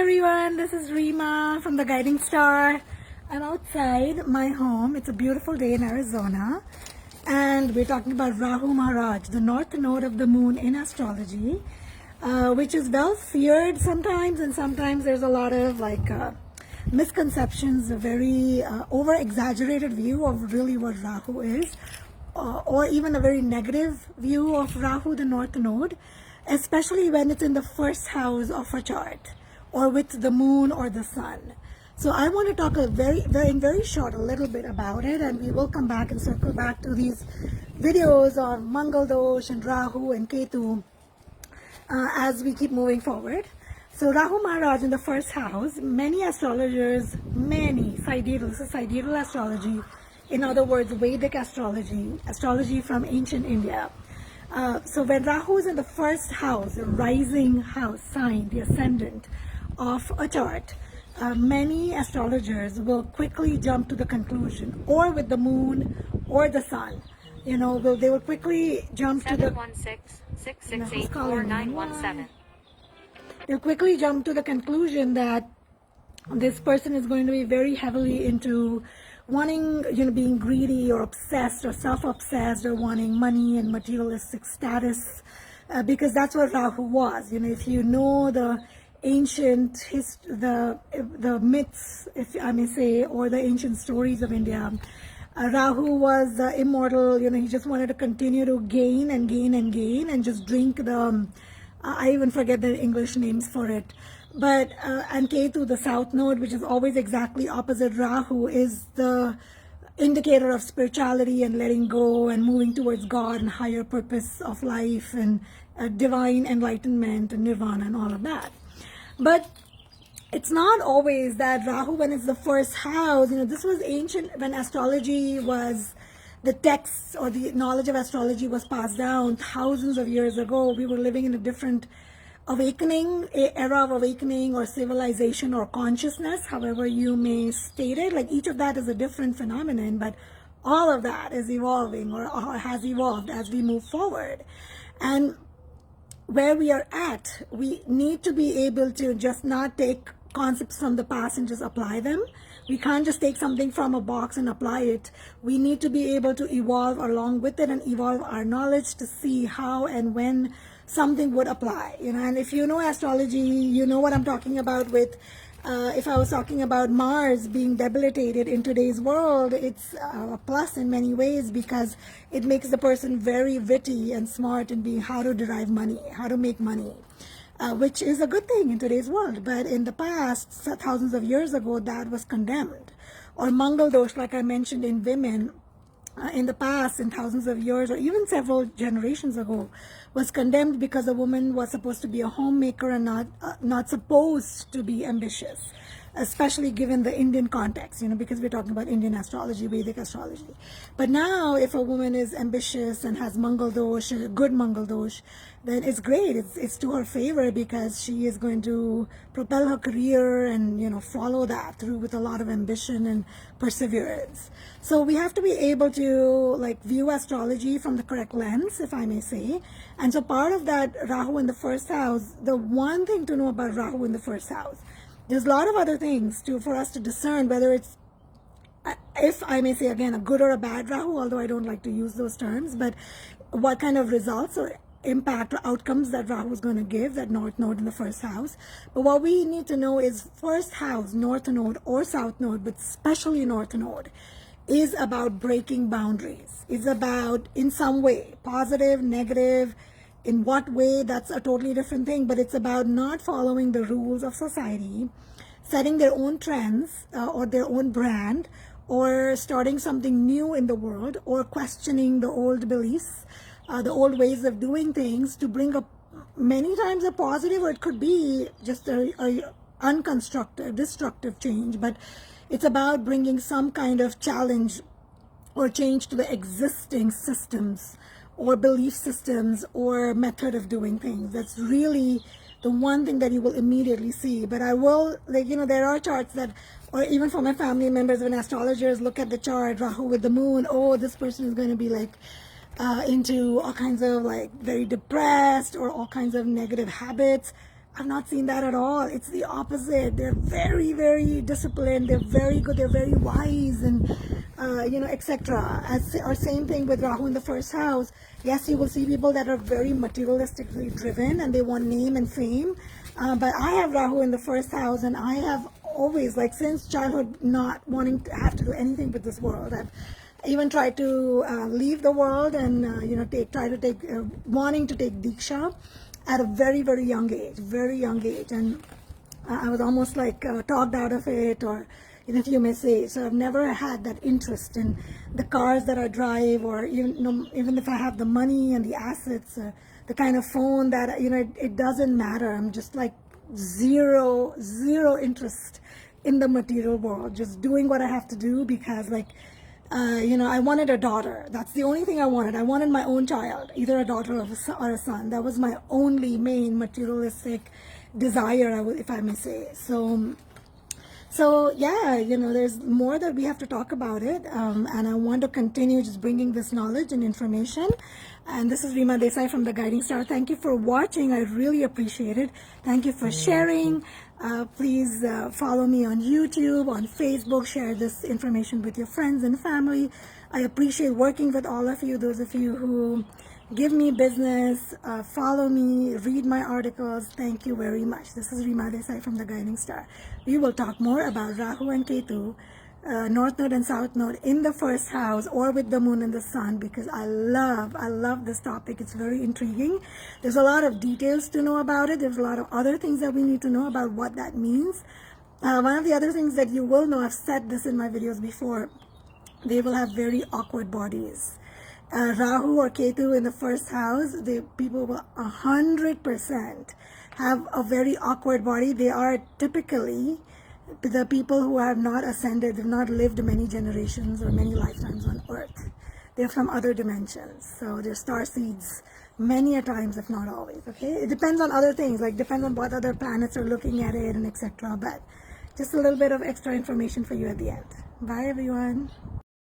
everyone, this is Rima from the Guiding Star. I'm outside my home. It's a beautiful day in Arizona, and we're talking about Rahu Maharaj, the north node of the moon in astrology, which is well feared sometimes, and sometimes there's a lot of misconceptions, a very over exaggerated view of really what Rahu is, or even a very negative view of Rahu, the north node, especially when it's in the first house of a chart or with the moon or the sun. So I want to talk very short a little bit about it, and we will come back and circle back to these videos on Mangal Dosh and Rahu and Ketu as we keep moving forward. So Rahu Maharaj in the first house, many astrologers, this is Sidereal astrology, in other words Vedic astrology, astrology from ancient India. So when Rahu is in the first house, the rising house sign, the ascendant of a chart, many astrologers will quickly jump to the conclusion, or with the moon or the sun, they will quickly jump to the 716-668-4917. They'll quickly jump to the conclusion that this person is going to be very heavily into wanting, being greedy or obsessed or self-obsessed or wanting money and materialistic status, because that's what Rahu was. If you know the ancient the myths, if I may say, or the ancient stories of India, Rahu was immortal. He just wanted to continue to gain and just drink the I even forget the English names for it. But and Ketu, the south node, which is always exactly opposite Rahu, is the indicator of spirituality and letting go and moving towards God and higher purpose of life and divine enlightenment and nirvana and all of that. But it's not always that Rahu, when it's the first house, this was ancient, when astrology was, the texts or the knowledge of astrology was passed down thousands of years ago. We were living in a different era of awakening or civilization or consciousness, however you may state it. Like, each of that is a different phenomenon, but all of that is evolving or has evolved as we move forward. And where we are at, we need to be able to just not take concepts from the past and just apply them. We can't just take something from a box and apply it. We need to be able to evolve along with it and evolve our knowledge to see how and when something would apply. And if you know astrology, you know what I'm talking about with if I was talking about Mars being debilitated in today's world, it's a plus in many ways, because it makes the person very witty and smart in being how to derive money, how to make money, which is a good thing in today's world. But in the past, thousands of years ago, that was condemned. Or Mangal Dosh, like I mentioned, in women, in the past, in thousands of years, or even several generations ago, was condemned because a woman was supposed to be a homemaker and not supposed to be ambitious, especially given the Indian context, because we're talking about Indian astrology, Vedic astrology. But now, if a woman is ambitious and has Mangal Dosh, a good Mangal Dosh, then it's great. It's to her favor, because she is going to propel her career and, follow that through with a lot of ambition and perseverance. So we have to be able to view astrology from the correct lens, if I may say. And so part of that, Rahu in the first house, the one thing to know about Rahu in the first house, there's a lot of other things for us to discern whether it's, if I may say again, a good or a bad Rahu, although I don't like to use those terms, but what kind of results or impact or outcomes that Rahu is going to give, that north node in the first house. But what we need to know is first house, north node or south node, but especially north node, is about breaking boundaries. It's about, in some way, positive, negative, in what way, that's a totally different thing, but it's about not following the rules of society, setting their own trends or their own brand, or starting something new in the world, or questioning the old beliefs, the old ways of doing things, to bring up many times a positive, or it could be just a unconstructive, destructive change. But it's about bringing some kind of challenge or change to the existing systems or belief systems or method of doing things. That's really the one thing that you will immediately see. But I will, there are charts that, or even for my family members, when astrologers look at the chart, Rahu with the moon, oh, this person is going to be into all kinds of very depressed or all kinds of negative habits. I've not seen that at all. It's the opposite. They're very, very disciplined. They're very good. They're very wise, and etc. Or same thing with Rahu in the first house. Yes, you will see people that are very materialistically driven and they want name and fame. But I have Rahu in the first house, and I have always, like since childhood, not wanting to have to do anything with this world. I've even tried to leave the world and wanting to take Diksha at a very, very young age, and I was almost like talked out of it, or if you may say. So I've never had that interest in the cars that I drive, or even if I have the money and the assets, the kind of phone that it doesn't matter. I'm just like zero interest in the material world, just doing what I have to do because I wanted a daughter. That's the only thing I wanted. I wanted my own child, either a daughter or a son. That was my only main materialistic desire, if I may say. So yeah, there's more that we have to talk about it. And I want to continue just bringing this knowledge and information. And this is Rima Desai from The Guiding Star. Thank you for watching. I really appreciate it. Thank you for sharing. Please follow me on YouTube, on Facebook. Share this information with your friends and family. I appreciate working with all of you, those of you who give me business, follow me, read my articles. Thank you very much. This is Rima Desai from The Guiding Star. We will talk more about Rahu and Ketu, North Node and South Node in the first house, or with the Moon and the Sun, because I love this topic. It's very intriguing. There's a lot of details to know about it. There's a lot of other things that we need to know about what that means. One of the other things that you will know, I've said this in my videos before, they will have very awkward bodies. Rahu or Ketu in the first house, people will 100% have a very awkward body. They are typically the people who have not ascended, they've not lived many generations or many lifetimes on Earth. They're from other dimensions. So they're star seeds many a times, if not always. Okay, it depends on other things, like depends on what other planets are looking at it and etc. But just a little bit of extra information for you at the end. Bye everyone.